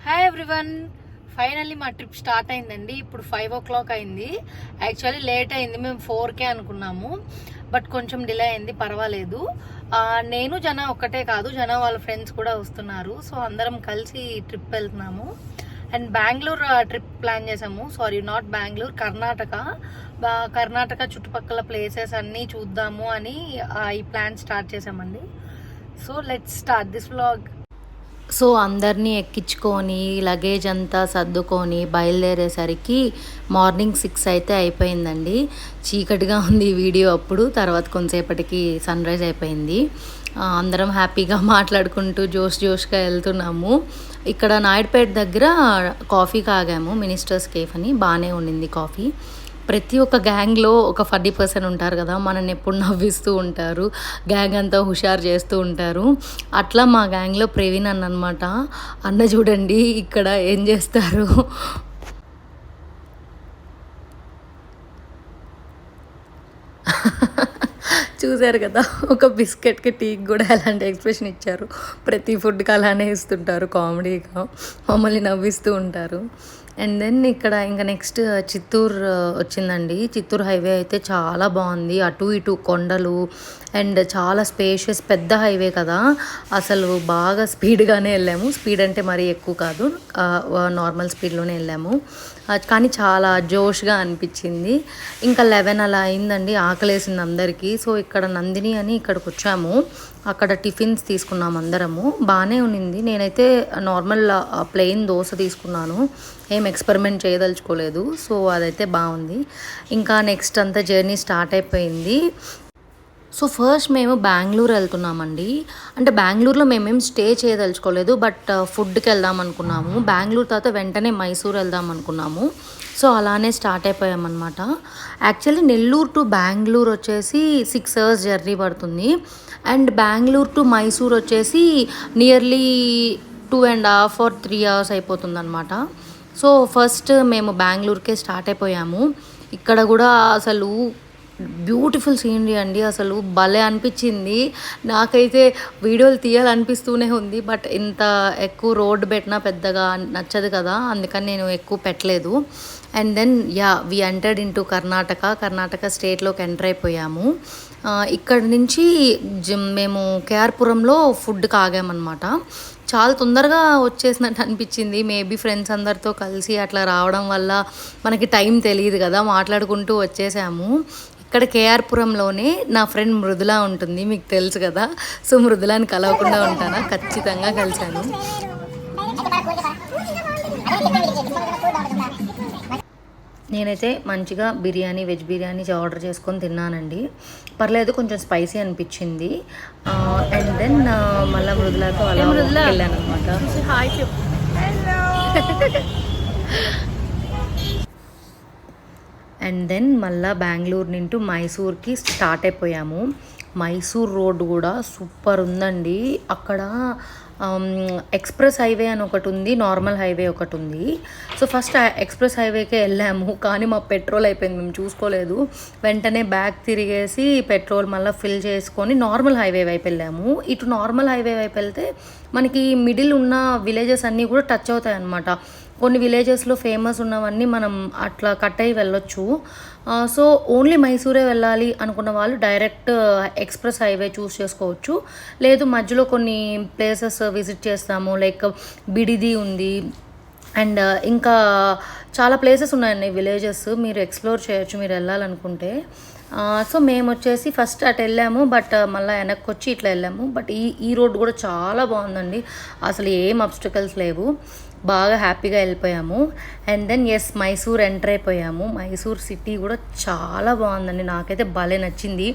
Hi everyone, finally మా trip start అయిందండి. ఇప్పుడు 5 o'clock అయింది. యాక్చువల్లీ లేట్ అయింది, మేము 4కే అనుకున్నాము, బట్ కొంచెం డిలే అయింది, పర్వాలేదు. నేను జన ఒక్కటే కాదు, జన వాళ్ళ ఫ్రెండ్స్ కూడా వస్తున్నారు. సో అందరం కలిసి ట్రిప్ వెళ్తున్నాము. అండ్ బెంగళూరు ట్రిప్ ప్లాన్ చేసాము. సారీ, నాట్ బెంగళూరు, కర్ణాటక చుట్టుపక్కల ప్లేసెస్ అన్నీ చూద్దాము అని ఈ ప్లాన్ స్టార్ట్ చేసామండి. So let's start this vlog. So అందరినీ ఎక్కించుకొని లగేజ్ అంతా సర్దుకొని బయలుదేరేసరికి మార్నింగ్ 6 అయితే అయిపోయిందండి. చీకటిగా ఉంది ఈ వీడియో అప్పుడు. తర్వాత కొంతసేపటికి సన్ రైజ్ అయిపోయింది. అందరం హ్యాపీగా మాట్లాడుకుంటూ జోష్గా వెళ్తున్నాము. ఇక్కడ నాయుడుపేట దగ్గర కాఫీకి ఆగాము, మినిస్టర్స్ కేఫ్ అని. బాగానే ఉండింది కాఫీ. ప్రతి ఒక్క గ్యాంగ్లో ఒక ఫన్నీ పర్సన్ ఉంటారు కదా, మనల్ని ఎప్పుడు నవ్విస్తూ ఉంటారు, గ్యాంగ్ అంతా హుషారు చేస్తూ ఉంటారు. అట్లా మా గ్యాంగ్లో ప్రవీణ్ అన్నమాట. అన్న చూడండి ఇక్కడ ఏం చేస్తారు. చూశారు కదా, ఒక బిస్కెట్కి టీకి కూడా ఎలాంటి ఎక్స్ప్రెషన్ ఇచ్చారు. ప్రతి ఫుడ్కి అలానే ఇస్తుంటారు, కామెడీగా మమ్మల్ని నవ్విస్తూ ఉంటారు. అండ్ దెన్ ఇక్కడ ఇంకా నెక్స్ట్ చిత్తూరు వచ్చిందండి. చిత్తూరు హైవే అయితే చాలా బాగుంది. అటు ఇటు కొండలు అండ్ చాలా స్పేషియస్, పెద్ద హైవే కదా, అసలు బాగా స్పీడ్గానే వెళ్ళాము. స్పీడ్ అంటే మరీ ఎక్కువ కాదు, నార్మల్ స్పీడ్లోనే వెళ్ళాము. కానీ చాలా జోష్గా అనిపించింది. ఇంకా 11 అలా అయిందండి, ఆకలేసింది అందరికీ. సో ఇక్కడ నందిని అని ఇక్కడికి వచ్చాము. అక్కడ టిఫిన్స్ తీసుకున్నాము అందరము. బాగానే ఉన్నింది. నేనైతే నార్మల్ ప్లెయిన్ దోశ తీసుకున్నాను, ఏం ఎక్స్పెరిమెంట్ చేయదలుచుకోలేదు. సో అదైతే బాగుంది. ఇంకా నెక్స్ట్ అంతా జర్నీ స్టార్ట్ అయిపోయింది. సో ఫస్ట్ మేము బెంగళూరు వెళ్తున్నామండి. అంటే బెంగళూరులో మేమేం స్టే చేయదలుచుకోలేదు, బట్ ఫుడ్కి వెళ్దాం అనుకున్నాము. బెంగళూరు తర్వాత వెంటనే మైసూర్ వెళ్దాం అనుకున్నాము. సో అలానే స్టార్ట్ అయిపోయామన్నమాట. యాక్చువల్లీ నెల్లూరు టు బెంగళూరు వచ్చేసి 6 hours జర్నీ పడుతుంది. అండ్ బెంగళూరు టు మైసూర్ వచ్చేసి నియర్లీ 2.5 or 3 hours అయిపోతుంది అనమాట. సో ఫస్ట్ మేము బెంగళూరుకే స్టార్ట్ అయిపోయాము. ఇక్కడ కూడా అసలు బ్యూటిఫుల్ సీనరీ అండి, అసలు భలే అనిపించింది. నాకైతే వీడియోలు తీయాలనిపిస్తూనే ఉంది, బట్ ఇంత ఎక్కువ రోడ్డు పెట్టినా పెద్దగా నచ్చదు కదా, అందుకని నేను ఎక్కువ పెట్టలేదు. And then we entered in to Karnataka స్టేట్లోకి ఎంటర్ అయిపోయాము. ఇక్కడ నుంచి మేము కేఆర్పురంలో ఫుడ్కి ఆగామన్నమాట. చాలా తొందరగా వచ్చేసినట్టు అనిపించింది. మేబీ ఫ్రెండ్స్ అందరితో కలిసి అట్లా రావడం వల్ల మనకి టైం తెలియదు కదా, మాట్లాడుకుంటూ వచ్చేసాము. ఇక్కడ కేఆర్పురంలోనే నా ఫ్రెండ్ మృదుల ఉంటుంది, మీకు తెలుసు కదా. సో మృదులాని కలవకుండా ఉంటానా, ఖచ్చితంగా కలిశాను. నేనైతే మంచిగా వెజ్ బిర్యానీ ఆర్డర్ చేసుకొని తిన్నానండి. పర్లేదు, కొంచెం స్పైసీ అనిపించింది. అండ్ దెన్ మళ్ళీ మృదులతో అలా వెళ్ళాను అనమాట. అండ్ దెన్ మళ్ళీ బెంగళూరు నుండి మైసూర్కి స్టార్ట్ అయిపోయాము. మైసూర్ రోడ్ కూడా సూపర్ ఉందండి. అక్కడ ఎక్స్ప్రెస్ హైవే అని ఒకటి ఉంది, నార్మల్ హైవే ఒకటి ఉంది. సో ఫస్ట్ ఎక్స్ప్రెస్ హైవేకే వెళ్ళాము, కానీ మా పెట్రోల్ అయిపోయింది, మేము చూసుకోలేదు. వెంటనే బ్యాక్ తిరిగేసి పెట్రోల్ మళ్ళీ ఫిల్ చేసుకొని నార్మల్ హైవే వైపు వెళ్ళాము. ఇటు నార్మల్ హైవే వైపు వెళ్తే మనకి మిడిల్ ఉన్న విలేజెస్ అన్నీ కూడా టచ్ అవుతాయి అన్నమాట. కొన్ని విలేజెస్లో ఫేమస్ ఉన్నవన్నీ మనం అట్లా కట్ అయ్యి వెళ్ళొచ్చు. సో ఓన్లీ మైసూరే వెళ్ళాలి అనుకున్న వాళ్ళు డైరెక్ట్ ఎక్స్ప్రెస్ హైవే చూస్ చేసుకోవచ్చు. లేదు మధ్యలో కొన్ని ప్లేసెస్ విజిట్ చేస్తాము, లైక్ బిడిది ఉంది అండ్ ఇంకా చాలా ప్లేసెస్ ఉన్నాయండి, విలేజెస్ మీరు ఎక్స్ప్లోర్ చేయొచ్చు మీరు వెళ్ళాలనుకుంటే. సో మేము వచ్చేసి ఫస్ట్ అటు వెళ్ళాము, బట్ మళ్ళీ వెనక్కి వచ్చి ఇట్లా వెళ్ళాము. బట్ ఈ రోడ్ కూడా చాలా బాగుందండి, అసలు ఏం అబ్స్టికల్స్ లేవు, బాగా హ్యాపీగా వెళ్ళిపోయాము. అండ్ దెన్ మైసూర్ ఎంటర్ అయిపోయాము. మైసూర్ సిటీ కూడా చాలా బాగుందండి, నాకైతే భలే నచ్చింది.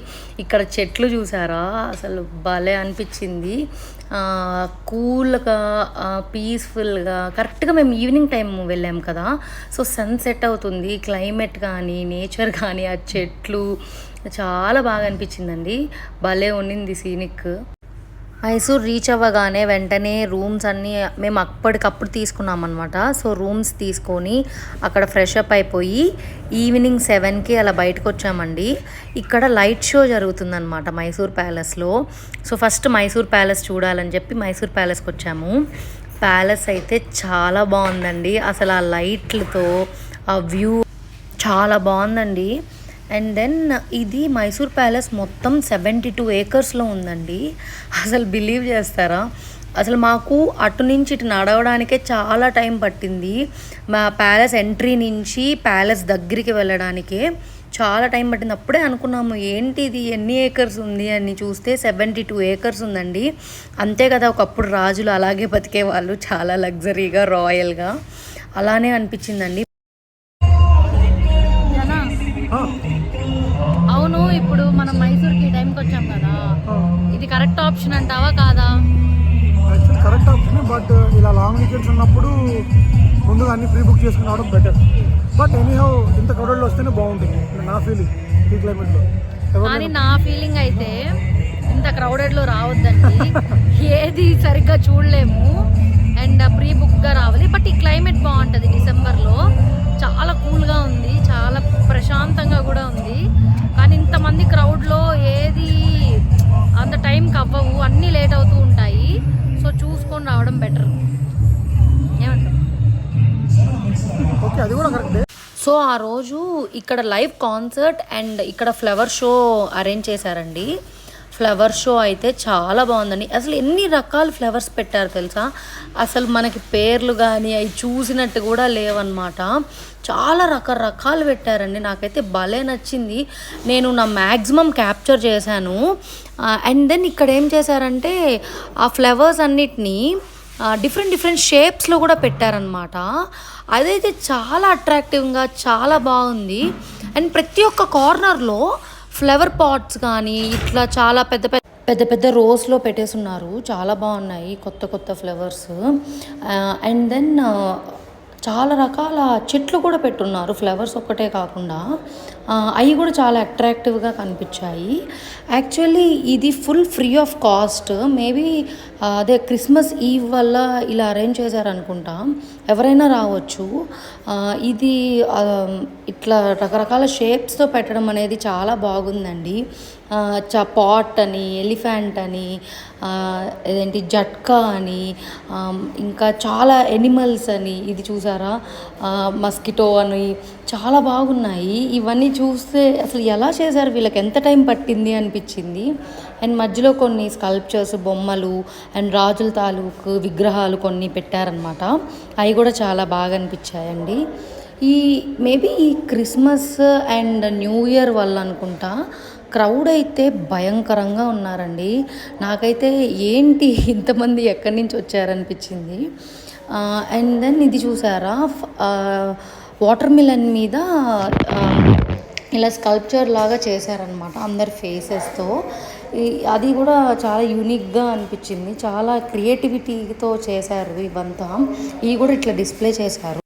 ఇక్కడ చెట్లు చూసారా, అసలు భలే అనిపించింది. కూల్గా పీస్ఫుల్గా. కరెక్ట్గా మేము ఈవినింగ్ టైం వెళ్ళాము కదా, సో సన్సెట్ అవుతుంది, క్లైమేట్ కానీ నేచర్ కానీ ఆ చెట్లు చాలా బాగా అనిపించిందండి, భలే ఉండింది సీనిక్. మైసూర్ రీచ్ అవ్వగానే వెంటనే రూమ్స్ అన్నీ మేము అప్పటికప్పుడు తీసుకున్నాం అనమాట. సో రూమ్స్ తీసుకొని అక్కడ ఫ్రెష్ అప్ అయిపోయి ఈవినింగ్ 7కి అలా బయటకు వచ్చామండి. ఇక్కడ లైట్ షో జరుగుతుందన్నమాట మైసూర్ ప్యాలెస్లో. సో ఫస్ట్ మైసూర్ ప్యాలెస్ చూడాలని చెప్పి మైసూర్ ప్యాలెస్కి వచ్చాము. ప్యాలెస్ అయితే చాలా బాగుందండి. అసలు ఆ లైట్లతో ఆ వ్యూ చాలా బాగుందండి. అండ్ దెన్ ఇది మైసూర్ ప్యాలెస్ మొత్తం 72 ఏకర్స్లో ఉందండి. అసలు బిలీవ్ చేస్తారా? అసలు మాకు అటు నుంచి ఇటు నడవడానికే చాలా టైం పట్టింది. మా ప్యాలెస్ ఎంట్రీ నుంచి ప్యాలెస్ దగ్గరికి వెళ్ళడానికే చాలా టైం పట్టింది. అప్పుడే అనుకున్నాము ఏంటి ఇది ఎన్ని ఏకర్స్ ఉంది అని చూస్తే 72 ఏకర్స్ ఉందండి. అంతే కదా, ఒకప్పుడు రాజులు అలాగే బతికేవాళ్ళు, చాలా లగ్జరీగా రాయల్గా. అలానే అనిపించిందండి. అవును, ఇప్పుడు మనం మైసూర్కి టైంకి వచ్చాం కదా, ఇది కరెక్ట్ ఆప్షన్ అంటావా కాదా? యాక్చువల్లీ కరెక్ట్ ఆప్షన్, బట్ ఇలా లాంగ్ వీకెండ్స్ ఉన్నప్పుడు ముందుగా అన్ని ప్రీ బుక్ చేసుకుని రావడం బెటర్. బట్ ఎనీహౌ ఇంత క్రౌడెడ్లో వస్తేనే బాగుంటుంది నా ఫీలింగ్ ఈ క్లైమేట్లో. కానీ నా ఫీలింగ్ అయితే ఇంత క్రౌడెడ్లో రావద్దండి, ఏది సరిగ్గా చూడలేము. అండ్ ప్రీ బుక్గా రావాలి. బట్ ఈ క్లైమేట్ బాగుంటుంది డిసెంబర్లో, చాలా కూల్గా ఉంది, చాలా ప్రశాంతంగా కూడా ఉంది. కానీ ఇంతమంది క్రౌడ్లో ఏది అంత టైంకి అవ్వవు, అన్నీ లేట్ అవుతూ ఉంటాయి. సో చూసుకొని రావడం బెటర్. ఏమంటారు? ఓకే, అది కూడా కరెక్టే. సో ఆ రోజు ఇక్కడ లైవ్ కాన్సర్ట్ అండ్ ఇక్కడ ఫ్లవర్ షో అరేంజ్ చేశారండి. ఫ్లవర్ షో అయితే చాలా బాగుందండి. అసలు ఎన్ని రకాల ఫ్లవర్స్ పెట్టారు తెలుసా? అసలు మనకి పేర్లు కానీ అవి చూసినట్టు కూడా లేవన్నమాట. చాలా రకరకాలు పెట్టారండి. నాకైతే భలే నచ్చింది. నేను నా మ్యాక్సిమం క్యాప్చర్ చేశాను. అండ్ దెన్ ఇక్కడ ఏం చేశారంటే ఆ ఫ్లవర్స్ అన్నిటినీ డిఫరెంట్ షేప్స్లో కూడా పెట్టారనమాట. అదైతే చాలా అట్రాక్టివ్గా చాలా బాగుంది. అండ్ ప్రతి ఒక్క కార్నర్లో ఫ్లవర్ పాట్స్ కానీ ఇట్లా చాలా పెద్ద రోస్లో పెట్టేస్తున్నారు. చాలా బాగున్నాయి కొత్త ఫ్లవర్స్. అండ్ దెన్ చాలా రకాల చెట్లు కూడా పెట్టున్నారు, ఫ్లవర్స్ ఒక్కటే కాకుండా. అవి కూడా చాలా అట్రాక్టివ్గా కనిపించాయి. యాక్చువల్లీ ఇది full free of cost. Maybe అదే క్రిస్మస్ ఈవ్ వల్ల ఇలా అరేంజ్ చేశారనుకుంటా. ఎవరైనా రావచ్చు. ఇది ఇట్లా రకరకాల షేప్స్తో పెట్టడం అనేది చాలా బాగుందండి. పాట్ అని, ఎలిఫెంట్ అని, ఏదేంటి జట్కా అని, ఇంకా చాలా ఎనిమల్స్ అని, ఇది చూసారా మస్కిటో అని, చాలా బాగున్నాయి. ఇవన్నీ చూస్తే అసలు ఎలా చేశారు, వీళ్ళకి ఎంత టైం పట్టింది అనిపించింది. అండ్ మధ్యలో కొన్ని స్కల్ప్చర్స్, బొమ్మలు అండ్ రాజుల తాలూకు విగ్రహాలు కొన్ని పెట్టారనమాట. అవి కూడా చాలా బాగా అనిపించాయండి. మేబీ ఈ క్రిస్మస్ అండ్ న్యూ ఇయర్ వల్ల అనుకుంటా క్రౌడ్ అయితే భయంకరంగా ఉన్నారండి. నాకైతే ఏంటి ఇంతమంది ఎక్కడి నుంచి వచ్చారనిపించింది. అండ్ దెన్ ఇది చూసారా, వాటర్ మిలన్ మీద ఇలా స్కల్ప్చర్ లాగా చేశారనమాట అందరి ఫేసెస్తో. అది కూడా చాలా యూనిక్గా అనిపించింది. చాలా క్రియేటివిటీతో చేశారు ఇవంతా. ఇవి కూడా ఇట్లా డిస్ప్లే చేశారు.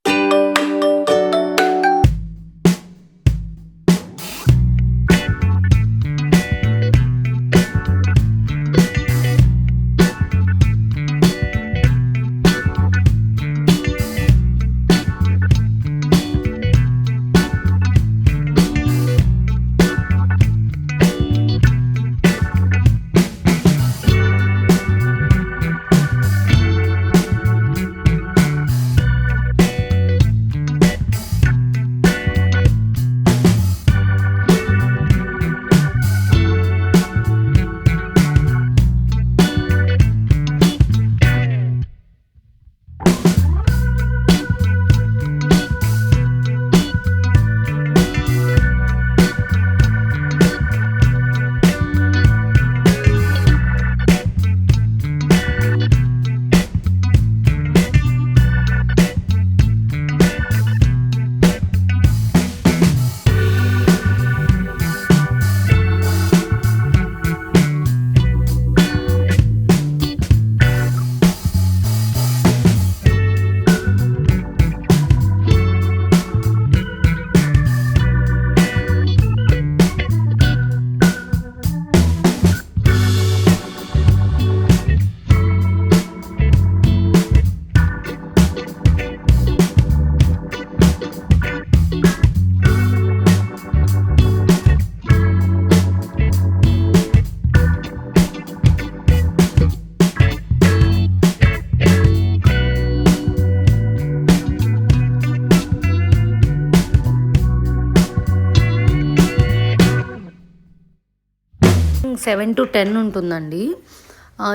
ఈవినింగ్ 7 to 10 ఉంటుందండి.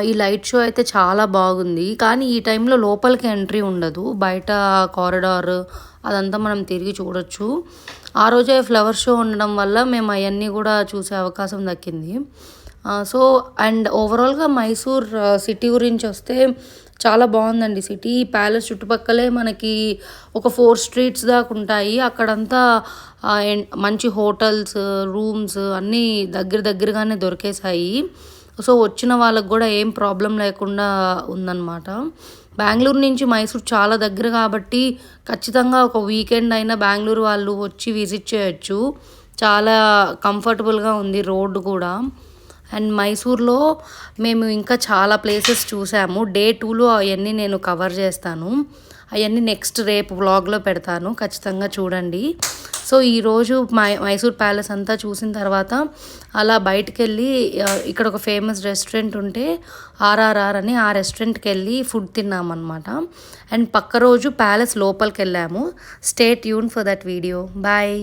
ఈ లైట్ షో అయితే చాలా బాగుంది. కానీ ఈ టైంలో లోపలికి ఎంట్రీ ఉండదు. బయట కారిడార్ అదంతా మనం తిరిగి చూడొచ్చు. ఆ రోజే ఫ్లవర్ షో ఉండడం వల్ల మేము అవన్నీ కూడా చూసే అవకాశం దక్కింది. సో అండ్ ఓవరాల్గా మైసూర్ సిటీ గురించి వస్తే చాలా బాగుందండి సిటీ. ప్యాలెస్ చుట్టుపక్కలే మనకి ఒక 4 స్ట్రీట్స్ దాకా ఉంటాయి. అక్కడంతా మంచి హోటల్స్, రూమ్స్ అన్నీ దగ్గరగానే దొరికేసాయి. సో వచ్చిన వాళ్ళకు కూడా ఏం ప్రాబ్లం లేకుండా ఉందన్నమాట. బెంగళూరు నుంచి మైసూర్ చాలా దగ్గర కాబట్టి ఖచ్చితంగా ఒక వీకెండ్ అయినా బెంగళూరు వాళ్ళు వచ్చి విజిట్ చేయొచ్చు. చాలా కంఫర్టబుల్గా ఉంది రోడ్డు కూడా. అండ్ మైసూర్లో మేము ఇంకా చాలా ప్లేసెస్ చూసాము. డే 2లో అవన్నీ నేను కవర్ చేస్తాను. అవన్నీ నెక్స్ట్ రేపు వ్లాగ్లో పెడతాను, ఖచ్చితంగా చూడండి. సో ఈరోజు మైసూర్ ప్యాలెస్ అంతా చూసిన తర్వాత అలా బయటికి వెళ్ళి ఇక్కడ ఒక ఫేమస్ రెస్టారెంట్ ఉంటే RRR అని, ఆ రెస్టారెంట్కి వెళ్ళి ఫుడ్ తిన్నామన్నమాట. అండ్ పక్క రోజు ప్యాలెస్ లోపలికి వెళ్ళాము. Stay tune for that video. Bye.